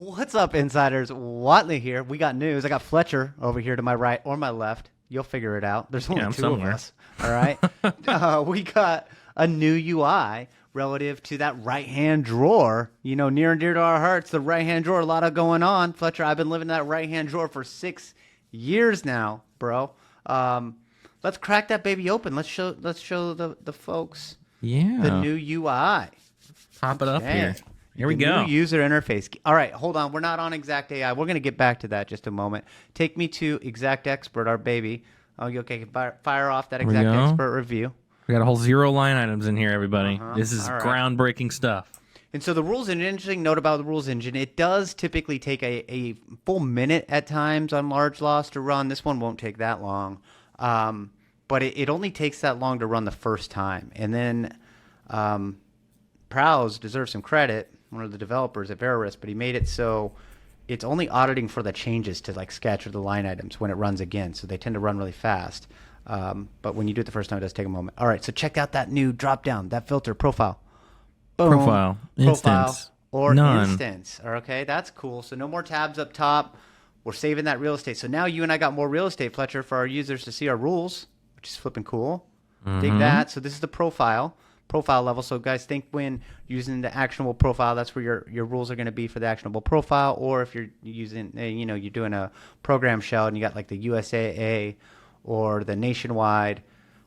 What's up, insiders? Whatley here. We got news. I got Fletcher over here to my right or my left. You'll figure it out. There's only I'm two somewhere. of us. All right. We got a new UI relative to that right-hand drawer. You know, near and dear to our hearts, the right-hand drawer. A lot of going on. Fletcher, I've been living in that right-hand drawer for 6 years now, bro. Let's crack that baby open. Let's show the folks Yeah. the new UI. Pop it up Okay. here. Here we The go. New user interface. All right, hold on. We're not on XactAI. We're going to get back to that just a moment. Take me to XactXpert, our baby. Oh, okay. Fire off that we go. XactXpert review. We got a whole 0 line items in here, everybody. This is All right. groundbreaking stuff. And so the rules, an interesting note about the rules engine, it does typically take a full minute at times on large loss to run. This one won't take that long. But it only takes that long to run the first time. And then Prowse deserves some credit, one of the developers at Verisk, but he made it so it's only auditing for the changes to like sketch or the line items when it runs again. So they tend to run really fast. But when you do it the first time, it does take a moment. All right, so check out that new drop down, that filter profile. Boom. Profile. Instance. Or None. instance. Okay, that's cool. So no more tabs up top. We're saving that real estate. So now you and I got more real estate, Fletcher, for our users to see our rules, which is flipping cool. Dig that. So this is the profile level. So guys, think when using the actionable profile, that's where your rules are going to be for the actionable profile. Or if you're using, you're doing a program shell and you got like the USAA or the nationwide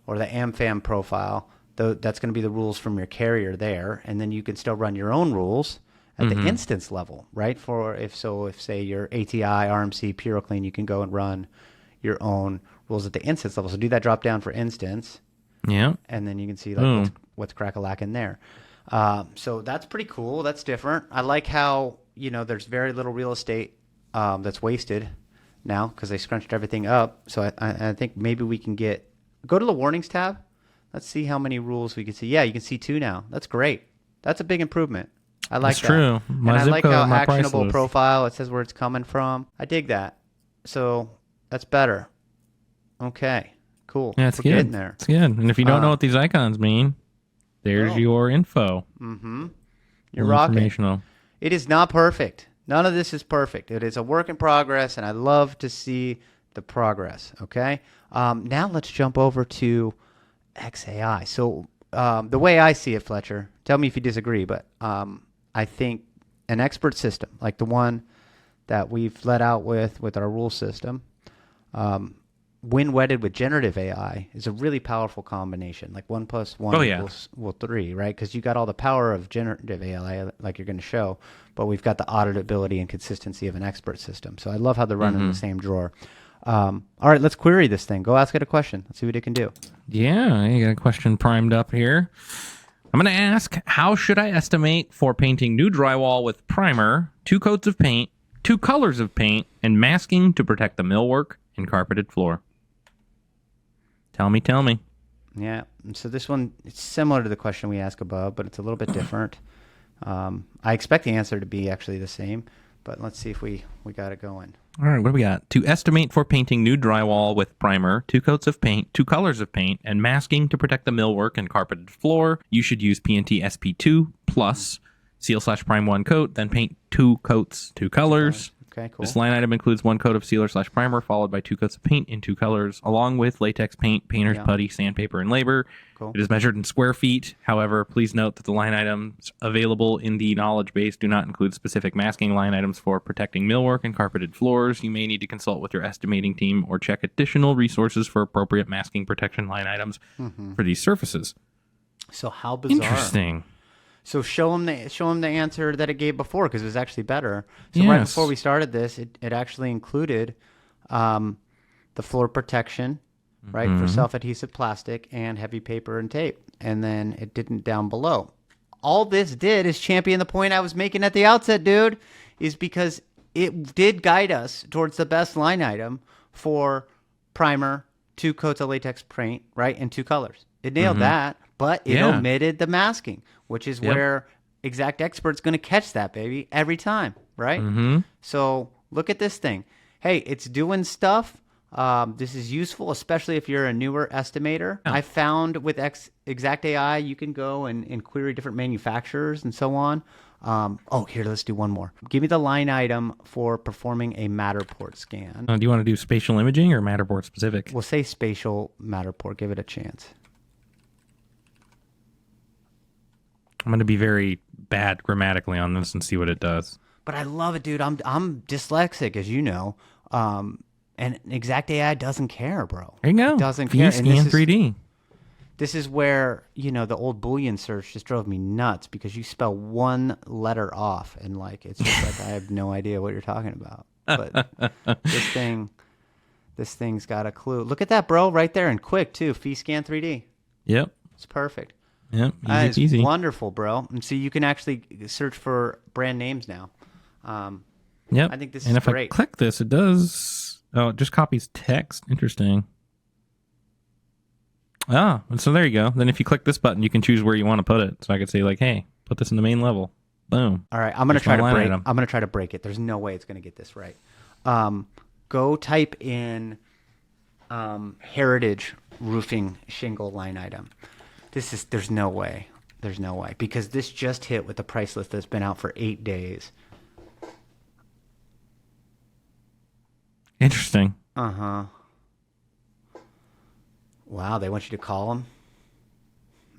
or the AmFam profile, that's going to be the rules from your carrier there. And then you can still run your own rules at the instance level, right? If say your ATI, RMC, PureClean, you can go and run your own rules at the instance level. So do that drop down for instance. Yeah. And then you can see like what's crack-a-lackin' there. So that's pretty cool. That's different. I like how, there's very little real estate that's wasted now because they scrunched everything up. So I think maybe we can go to the warnings tab. Let's see how many rules we can see. Yeah, you can see 2 now. That's great. That's a big improvement. I like That's that. true. My And I zip like code, how my price actionable list. profile, it says where it's coming from. I dig that. So that's better. Okay, cool. Yeah, it's We're good. getting there. It's good. And if you don't know what these icons mean, there's Oh. your info. You're rocking. Informational. It is not perfect. None of this is perfect. It is a work in progress, and I love to see the progress. Okay. Now let's jump over to XAI. So the way I see it, Fletcher, tell me if you disagree, but I think an expert system like the one that we've let out with our rule system, when wedded with generative AI, is a really powerful combination. Like 1 + 1 equals 3, right? Because you got all the power of generative AI, like you're going to show, but we've got the auditability and consistency of an expert system. So I love how they're running in the same drawer. All right, let's query this thing. Go ask it a question. Let's see what it can do. Yeah, you got a question primed up here. I'm going to ask, how should I estimate for painting new drywall with primer, 2 coats of paint, 2 colors of paint, and masking to protect the millwork and carpeted floor? Tell me. Yeah. And so this one, it's similar to the question we asked above, but it's a little bit different. I expect the answer to be actually the same, but let's see if we got it going. All right, what do we got? To estimate for painting new drywall with primer, 2 coats of paint, 2 colors of paint, and masking to protect the millwork and carpeted floor, you should use PNT SP2 plus seal/prime 1 coat, then paint 2 coats, 2 colors. Okay, cool. This line item includes 1 coat of sealer/primer, followed by 2 coats of paint in 2 colors, along with latex paint, painter's putty, sandpaper, and labor. Cool. It is measured in square feet. However, please note that the line items available in the knowledge base do not include specific masking line items for protecting millwork and carpeted floors. You may need to consult with your estimating team or check additional resources for appropriate masking protection line items for these surfaces. So how bizarre. Interesting. So show him the answer that it gave before, because it was actually better. So right before we started this, it actually included the floor protection, right, for self-adhesive plastic and heavy paper and tape, and then it didn't down below. All this did is champion the point I was making at the outset, dude, is because it did guide us towards the best line item for primer, 2 coats of latex paint, right, and 2 colors. It nailed that, but it omitted the masking, which is where XactXpert's going to catch that, baby, every time, right? So look at this thing. Hey, it's doing stuff. This is useful, especially if you're a newer estimator. I found with XactAI, you can go and query different manufacturers and so on. Here, let's do one more. Give me the line item for performing a Matterport scan. Do you want to do spatial imaging or Matterport specific? We'll say spatial Matterport. Give it a chance. I'm going to be very bad grammatically on this and see what it does. But I love it, dude. I'm dyslexic, as you know. And XactAI doesn't care, bro. There you go. It doesn't care. Scan 3D. This is where, the old Boolean search just drove me nuts because you spell one letter off and it's just like I have no idea what you're talking about. But this thing's got a clue. Look at that, bro, right there and quick too. Scan 3D. Yep. It's perfect. Yep. That is wonderful, bro. And so you can actually search for brand names now. Yep. I think this is great. And if I click this, it does. Oh, it just copies text. Interesting. So there you go. Then if you click this button, you can choose where you want to put it. So I could say hey, put this in the main level. Boom. All right, I'm gonna try to break it. There's no way it's gonna get this right. Go type in heritage roofing shingle line item. There's no way. There's no way because this just hit with the price list that's been out for 8 days. Interesting. Wow, they want you to call them?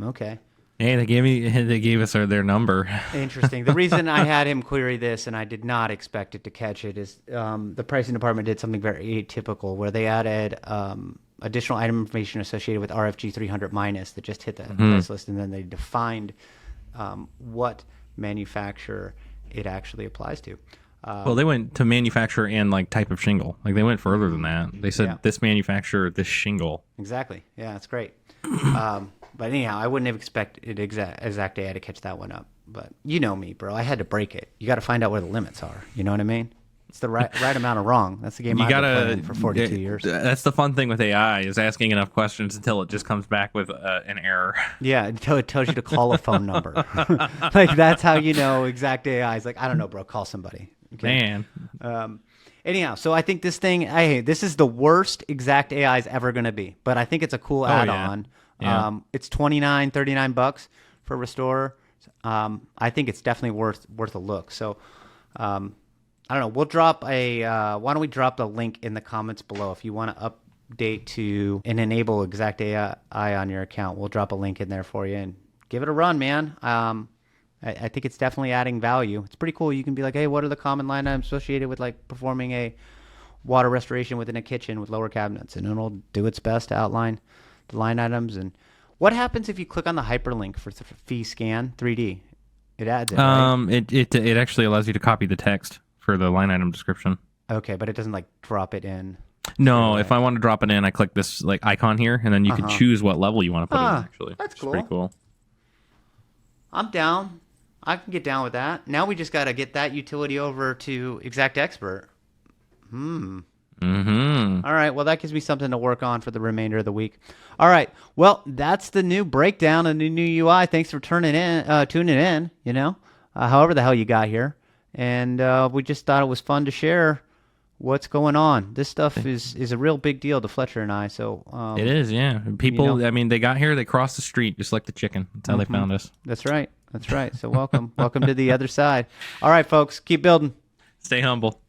Okay. Hey, they gave us their number. Interesting. The reason I had him query this and I did not expect it to catch it is the pricing department did something very atypical where they added additional item information associated with RFG 300 minus that just hit the price list, and then they defined what manufacturer it actually applies to. Well, they went to manufacturer and type of shingle. They went further than that. They said this manufacturer, this shingle. Exactly. Yeah, that's great. But anyhow, I wouldn't have expected XactAI to catch that one up. But you know me, bro. I had to break it. You got to find out where the limits are. You know what I mean? It's the right amount of wrong. That's the game I've been playing for 42 years. That's the fun thing with AI is asking enough questions until it just comes back with an error. Yeah, until it tells you to call a phone number. That's how you know XactAI is I don't know, bro. Call somebody. Okay? Man. Anyhow, so I think this is the worst XactAI is ever going to be. But I think it's a cool add-on. Yeah. It's $39 for Restorer. I think it's definitely worth a look. So I don't know. We'll drop why don't we drop the link in the comments below if you want to update to and enable XactAI on your account. We'll drop a link in there for you and give it a run, man. I think it's definitely adding value. It's pretty cool. You can be like, hey, what are the common line items associated with performing a water restoration within a kitchen with lower cabinets? And it'll do its best to outline the line items. And what happens if you click on the hyperlink for Scan 3D? It adds it, right? It actually allows you to copy the text for the line item description. Okay, but it doesn't drop it in. No, if I want to drop it in, I click this icon here, and then you can choose what level you want to put it in. Actually, that's cool. Pretty cool. I'm down. I can get down with that. Now we just got to get that utility over to XactXpert. All right. Well, that gives me something to work on for the remainder of the week. All right. Well, that's the new breakdown of the new UI. Thanks for tuning in. However the hell you got here, and we just thought it was fun to share what's going on. This stuff is a real big deal to Fletcher and I. So it is, yeah. People, I mean, they got here, they crossed the street just like the chicken. That's how they found us. That's right. So welcome to the other side. All right, folks, keep building. Stay humble.